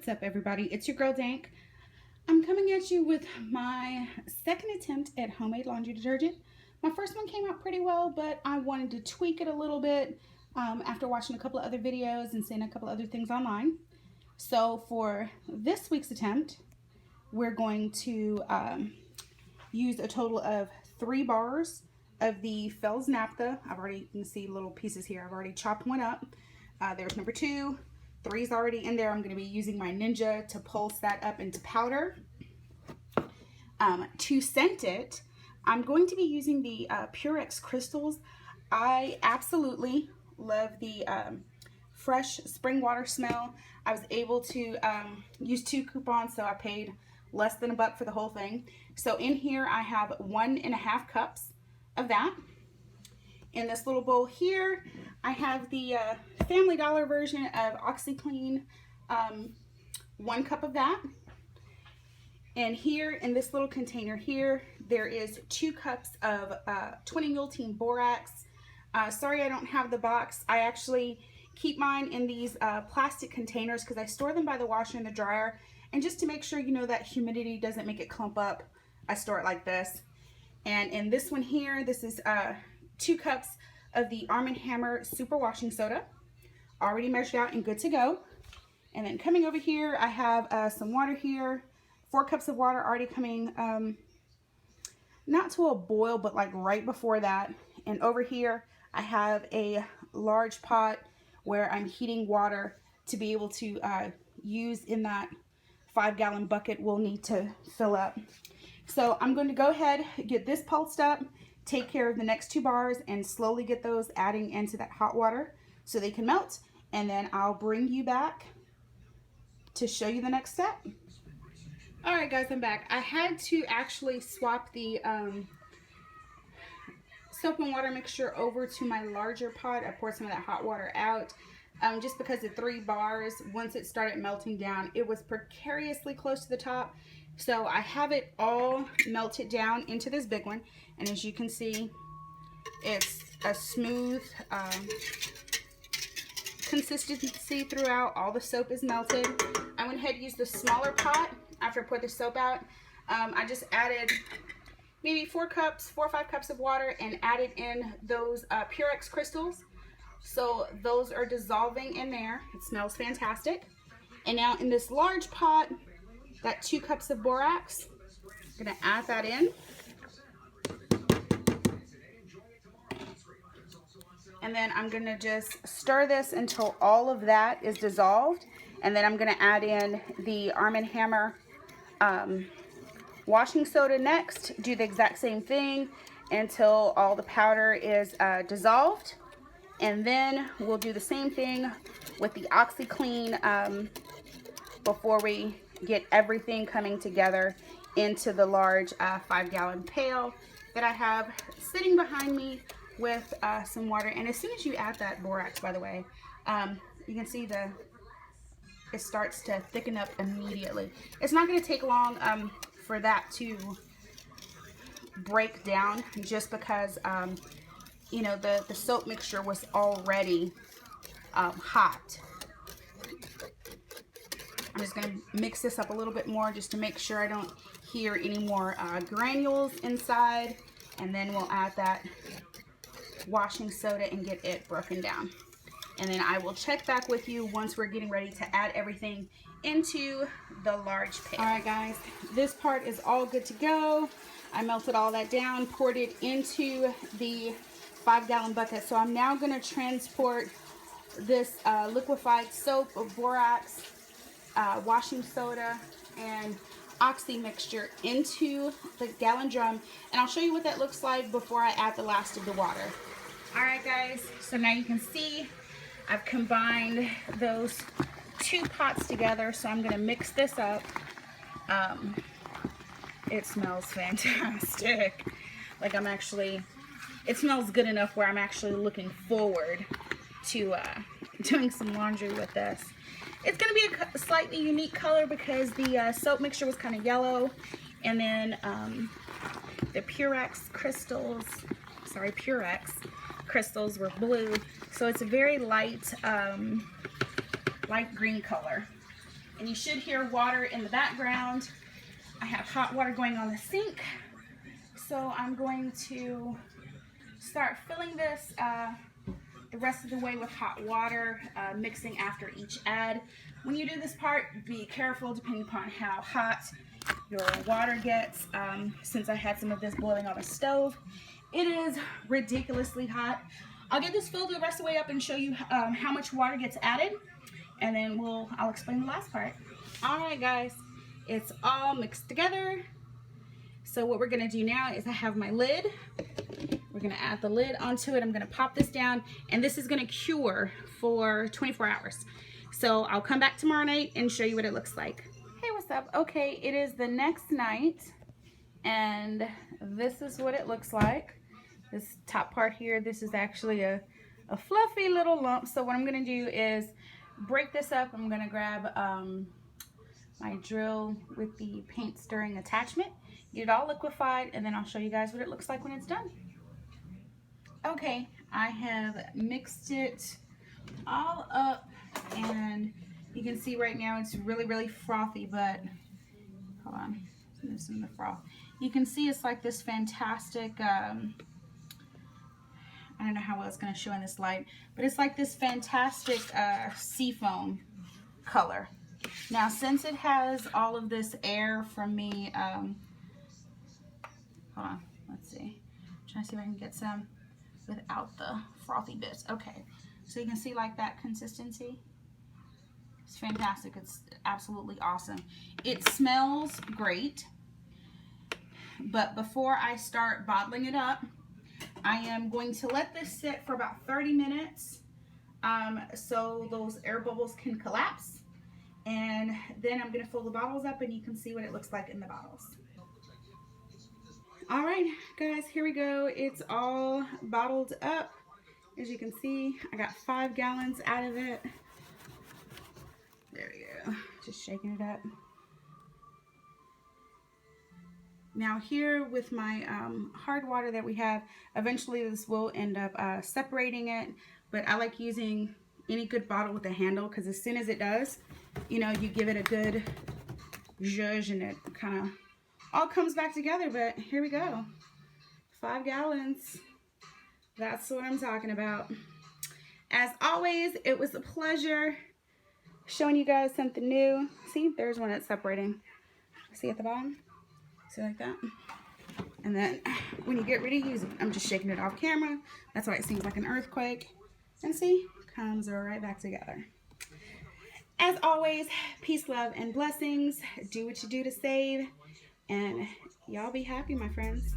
What's up, everybody? It's your girl Dank. I'm coming at you with my second attempt at homemade laundry detergent. My first one came out pretty well, but I wanted to tweak it a little bit after watching a couple of other videos and seeing a couple of other things online. So for this week's attempt, we're going to use a total of 3 bars of the Felsnaptha. You can see little pieces here. I've already chopped one up. There's number 2. 3's already in there. I'm going to be using my Ninja to pulse that up into powder. To scent it, I'm going to be using the Purex Crystals. I absolutely love the fresh spring water smell. I was able to use 2 coupons, so I paid less than $1 for the whole thing. So in here I have 1.5 cups of that. In this little bowl here, I have the Family Dollar version of Oxy Clean, 1 cup of that. And here in this little container here, there is 2 cups of 20 Ultime Borax. Sorry I don't have the box. I actually keep mine in these plastic containers because I store them by the washer and the dryer. And just to make sure, you know, that humidity doesn't make it clump up, I store it like this. And in this one here, this is 2 cups of the Arm & Hammer Super Washing Soda, already measured out and good to go. And then coming over here, I have some water here, 4 cups of water already coming, not to a boil, but like right before that. And over here, I have a large pot where I'm heating water to be able to use in that 5-gallon bucket we'll need to fill up. So I'm going to go ahead, get this pulsed up, take care of the next 2 bars, and slowly get those adding into that hot water so they can melt. And then I'll bring you back to show you the next step. All right, guys, I'm back. I had to actually swap the soap and water mixture over to my larger pot. I poured some of that hot water out just because the 3 bars, once it started melting down, it was precariously close to the top. So I have it all melted down into this big one. And as you can see, it's a smooth consistency throughout. All the soap is melted. I went ahead and used the smaller pot after I poured the soap out. I just added maybe 4 or 5 cups of water and added in those Purex Crystals. So those are dissolving in there. It smells fantastic. And now in this large pot, got 2 cups of borax. I'm gonna add that in. And then I'm gonna just stir this until all of that is dissolved. And then I'm gonna add in the Arm & Hammer washing soda next. Do the exact same thing until all the powder is dissolved. And then we'll do the same thing with the Oxy Clean before we get everything coming together into the large 5-gallon pail that I have sitting behind me with some water. And as soon as you add that borax, by the way, you can see it starts to thicken up immediately. It's not going to take long for that to break down, just because you know, the soap mixture was already hot. I'm just going to mix this up a little bit more just to make sure I don't hear any more granules inside. And then we'll add that washing soda and get it broken down. And then I will check back with you once we're getting ready to add everything into the large pail. All right, guys, this part is all good to go. I melted all that down, poured it into the 5-gallon bucket. So I'm now going to transport this liquefied soap, borax, washing soda, and oxy mixture into the gallon drum, and I'll show you what that looks like before I add the last of the water. Alright, guys, so now you can see I've combined those 2 pots together, so I'm going to mix this up. It smells fantastic. Like, it smells good enough where I'm actually looking forward to doing some laundry with this. It's going to be a slightly unique color because the soap mixture was kind of yellow, and then the Purex Crystals were blue. So it's a very light green color. and you should hear water in the background. I have hot water going on the sink, so I'm going to start filling this the rest of the way with hot water, mixing after each add. When you do this part, be careful depending upon how hot your water gets. Since I had some of this boiling on the stove, it is ridiculously hot. I'll get this filled the rest of the way up and show you how much water gets added, and then I'll explain the last part. All right, guys, it's all mixed together. So what we're gonna do now is I have my lid. We're gonna add the lid onto it. I'm gonna pop this down, and this is gonna cure for 24 hours. So I'll come back tomorrow night and show you what it looks like. Hey, what's up? Okay, it is the next night, and this is what it looks like. This top part here, this is actually a fluffy little lump. So what I'm gonna do is break this up. I'm gonna grab my drill with the paint stirring attachment, get it all liquefied, and then I'll show you guys what it looks like when it's done. Okay, I have mixed it all up, and you can see right now it's really frothy, but hold on, there's some of the froth. You can see it's like this fantastic, I don't know how well it's going to show in this light, but it's like this fantastic seafoam color. Now, since it has all of this air from me, hold on, let's see. I'm trying to see if I can get some without the frothy bits. Okay, so you can see like that consistency. It's fantastic. It's absolutely awesome. It smells great, but before I start bottling it up, I am going to let this sit for about 30 minutes so those air bubbles can collapse. And then I'm going to fill the bottles up, and you can see what it looks like in the bottles. All right, guys, here we go. It's all bottled up. As you can see, I got 5 gallons out of it. There we go. Just shaking it up. Now here with my hard water that we have, eventually this will end up separating it, but I like using any good bottle with a handle, because as soon as it does, you know, you give it a good zhuzh and it kind of all comes back together. But here we go, 5 gallons. That's what I'm talking about. As always, it was a pleasure showing you guys something new. See, there's one that's separating. See at the bottom? See, like that? And then when you get ready to use it, I'm just shaking it off camera. That's why it seems like an earthquake. And see, comes right back together. As always, peace, love, and blessings. Do what you do to save, and y'all be happy, my friends.